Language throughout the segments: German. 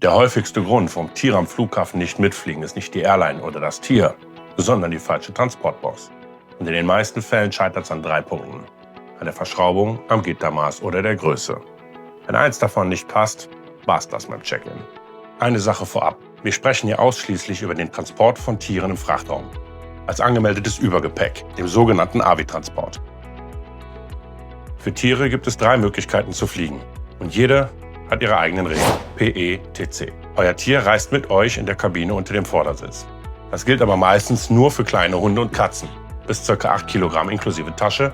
Der häufigste Grund, warum Tiere am Flughafen nicht mitfliegen, ist nicht die Airline oder das Tier, sondern die falsche Transportbox. Und in den meisten Fällen scheitert es an 3 Punkten. An der Verschraubung, am Gittermaß oder der Größe. Wenn eins davon nicht passt, war's das beim Check-in. Eine Sache vorab. Wir sprechen hier ausschließlich über den Transport von Tieren im Frachtraum. Als angemeldetes Übergepäck, dem sogenannten AVI-Transport. Für Tiere gibt es 3 Möglichkeiten zu fliegen. Und jede hat ihre eigenen Regeln. PETC. Euer Tier reist mit euch in der Kabine unter dem Vordersitz. Das gilt aber meistens nur für kleine Hunde und Katzen. Bis ca. 8 Kilogramm inklusive Tasche,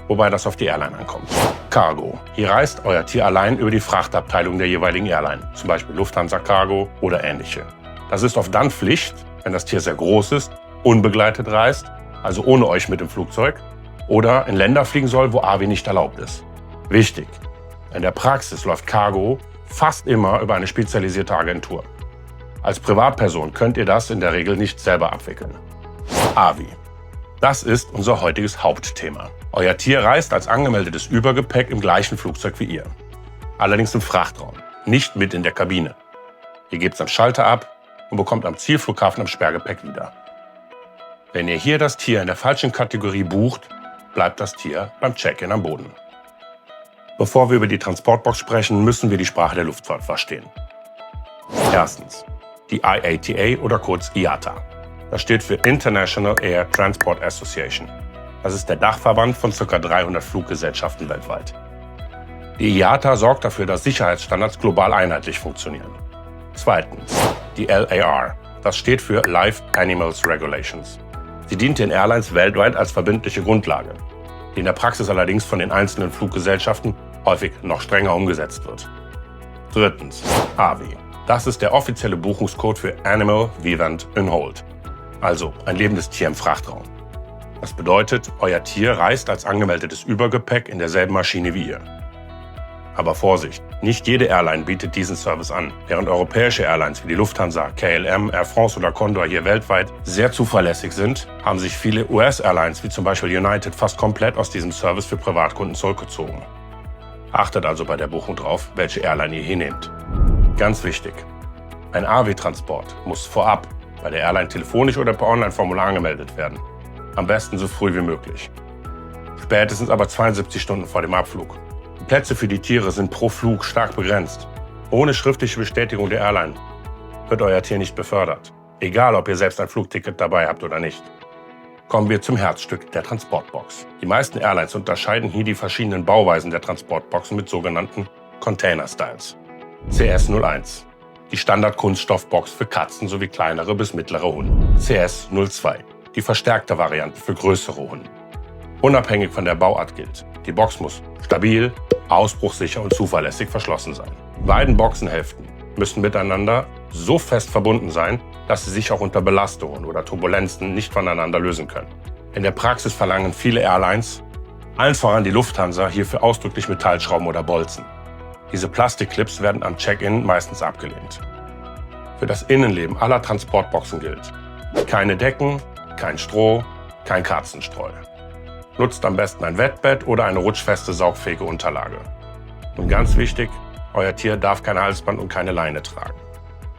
wobei das auf die Airline ankommt. Cargo. Hier reist euer Tier allein über die Frachtabteilung der jeweiligen Airline, zum Beispiel Lufthansa Cargo oder ähnliche. Das ist oft dann Pflicht, wenn das Tier sehr groß ist, unbegleitet reist, also ohne euch mit dem Flugzeug, oder in Länder fliegen soll, wo AVI nicht erlaubt ist. Wichtig: In der Praxis läuft Cargo fast immer über eine spezialisierte Agentur. Als Privatperson könnt ihr das in der Regel nicht selber abwickeln. AVI. Das ist unser heutiges Hauptthema. Euer Tier reist als angemeldetes Übergepäck im gleichen Flugzeug wie ihr. Allerdings im Frachtraum, nicht mit in der Kabine. Ihr gebt es am Schalter ab und bekommt am Zielflughafen am Sperrgepäck wieder. Wenn ihr hier das Tier in der falschen Kategorie bucht, bleibt das Tier beim Check-in am Boden. Bevor wir über die Transportbox sprechen, müssen wir die Sprache der Luftfahrt verstehen. Erstens, die IATA oder kurz IATA. Das steht für International Air Transport Association. Das ist der Dachverband von ca. 300 Fluggesellschaften weltweit. Die IATA sorgt dafür, dass Sicherheitsstandards global einheitlich funktionieren. Zweitens, die LAR. Das steht für Live Animals Regulations. Sie dient den Airlines weltweit als verbindliche Grundlage, die in der Praxis allerdings von den einzelnen Fluggesellschaften häufig noch strenger umgesetzt wird. Drittens, AVI. Das ist der offizielle Buchungscode für Animal Vivant in Hold, also ein lebendes Tier im Frachtraum. Das bedeutet, euer Tier reist als angemeldetes Übergepäck in derselben Maschine wie ihr. Aber Vorsicht, nicht jede Airline bietet diesen Service an. Während europäische Airlines wie die Lufthansa, KLM, Air France oder Condor hier weltweit sehr zuverlässig sind, haben sich viele US-Airlines wie zum Beispiel United fast komplett aus diesem Service für Privatkunden zurückgezogen. Achtet also bei der Buchung drauf, welche Airline ihr hier nehmt. Ganz wichtig: Ein AVI-Transport muss vorab bei der Airline telefonisch oder per Online-Formular angemeldet werden. Am besten so früh wie möglich. Spätestens aber 72 Stunden vor dem Abflug. Die Plätze für die Tiere sind pro Flug stark begrenzt. Ohne schriftliche Bestätigung der Airline wird euer Tier nicht befördert. Egal, ob ihr selbst ein Flugticket dabei habt oder nicht. Kommen wir zum Herzstück der Transportbox. Die meisten Airlines unterscheiden hier die verschiedenen Bauweisen der Transportboxen mit sogenannten Container-Styles. CS01. Die Standard-Kunststoffbox für Katzen sowie kleinere bis mittlere Hunde. CS02. Die verstärkte Variante für größere Hunde. Unabhängig von der Bauart gilt: Die Box muss stabil, ausbruchssicher und zuverlässig verschlossen sein. Die beiden Boxenhälften müssen miteinander so fest verbunden sein, dass sie sich auch unter Belastungen oder Turbulenzen nicht voneinander lösen können. In der Praxis verlangen viele Airlines, allen voran die Lufthansa, hierfür ausdrücklich Metallschrauben oder Bolzen. Diese Plastikclips werden am Check-in meistens abgelehnt. Für das Innenleben aller Transportboxen gilt: keine Decken, kein Stroh, kein Katzenstreu. Nutzt am besten ein Wettbett oder eine rutschfeste, saugfähige Unterlage. Und ganz wichtig: Euer Tier darf kein Halsband und keine Leine tragen.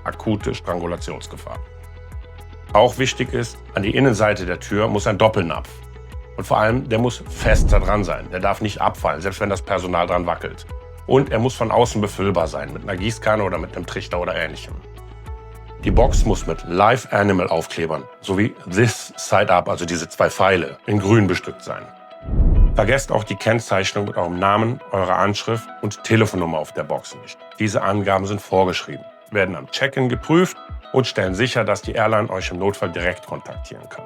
Akute Strangulationsgefahr. Auch wichtig ist: An die Innenseite der Tür muss ein Doppelnapf. Und vor allem, der muss fest da dran sein. Der darf nicht abfallen, selbst wenn das Personal dran wackelt. Und er muss von außen befüllbar sein, mit einer Gießkanne oder mit einem Trichter oder ähnlichem. Die Box muss mit Live Animal Aufklebern sowie This Side Up, also diese 2 Pfeile, in grün bestückt sein. Vergesst auch die Kennzeichnung mit eurem Namen, eurer Anschrift und Telefonnummer auf der Box nicht. Diese Angaben sind vorgeschrieben, werden am Check-in geprüft und stellen sicher, dass die Airline euch im Notfall direkt kontaktieren kann.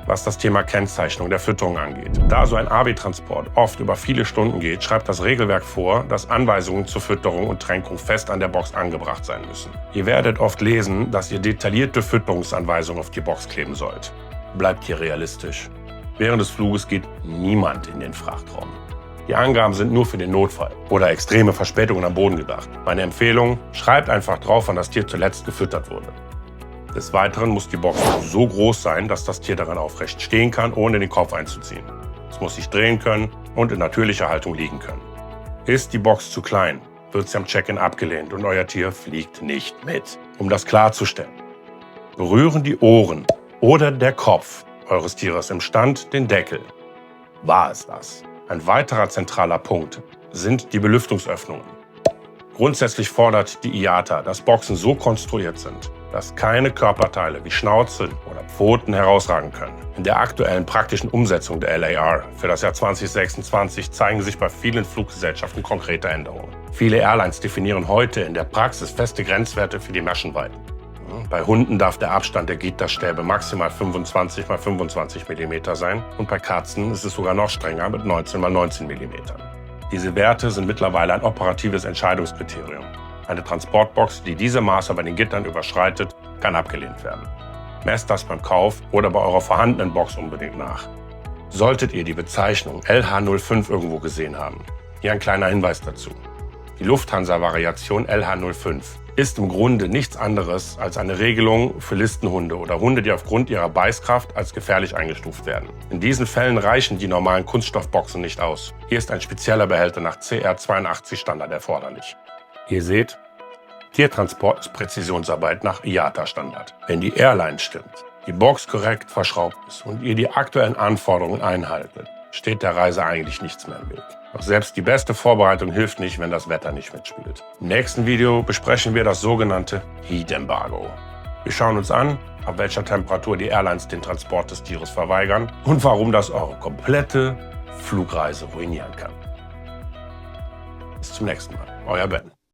Was das Thema Kennzeichnung der Fütterung angeht: Da so ein AVI-Transport oft über viele Stunden geht, schreibt das Regelwerk vor, dass Anweisungen zur Fütterung und Tränkung fest an der Box angebracht sein müssen. Ihr werdet oft lesen, dass ihr detaillierte Fütterungsanweisungen auf die Box kleben sollt. Bleibt hier realistisch. Während des Fluges geht niemand in den Frachtraum. Die Angaben sind nur für den Notfall oder extreme Verspätungen am Boden gedacht. Meine Empfehlung: Schreibt einfach drauf, wann das Tier zuletzt gefüttert wurde. Des Weiteren muss die Box so groß sein, dass das Tier darin aufrecht stehen kann, ohne den Kopf einzuziehen. Es muss sich drehen können und in natürlicher Haltung liegen können. Ist die Box zu klein, wird sie am Check-in abgelehnt und euer Tier fliegt nicht mit. Um das klarzustellen: Berühren die Ohren oder der Kopf eures Tieres im Stand den Deckel, war es das. Ein weiterer zentraler Punkt sind die Belüftungsöffnungen. Grundsätzlich fordert die IATA, dass Boxen so konstruiert sind, dass keine Körperteile wie Schnauze oder Pfoten herausragen können. In der aktuellen praktischen Umsetzung der LAR für das Jahr 2026 zeigen sich bei vielen Fluggesellschaften konkrete Änderungen. Viele Airlines definieren heute in der Praxis feste Grenzwerte für die Maschenweiten. Bei Hunden darf der Abstand der Gitterstäbe maximal 25 x 25 mm sein und bei Katzen ist es sogar noch strenger mit 19 x 19 mm. Diese Werte sind mittlerweile ein operatives Entscheidungskriterium. Eine Transportbox, die diese Maße bei den Gittern überschreitet, kann abgelehnt werden. Messt das beim Kauf oder bei eurer vorhandenen Box unbedingt nach. Solltet ihr die Bezeichnung LH05 irgendwo gesehen haben, hier ein kleiner Hinweis dazu. Die Lufthansa-Variation LH05 ist im Grunde nichts anderes als eine Regelung für Listenhunde oder Hunde, die aufgrund ihrer Beißkraft als gefährlich eingestuft werden. In diesen Fällen reichen die normalen Kunststoffboxen nicht aus. Hier ist ein spezieller Behälter nach CR82 Standard erforderlich. Ihr seht, Tiertransport ist Präzisionsarbeit nach IATA-Standard. Wenn die Airline stimmt, die Box korrekt verschraubt ist und ihr die aktuellen Anforderungen einhaltet, steht der Reise eigentlich nichts mehr im Weg. Doch selbst die beste Vorbereitung hilft nicht, wenn das Wetter nicht mitspielt. Im nächsten Video besprechen wir das sogenannte Heat Embargo. Wir schauen uns an, ab welcher Temperatur die Airlines den Transport des Tieres verweigern und warum das eure komplette Flugreise ruinieren kann. Bis zum nächsten Mal. Euer Ben.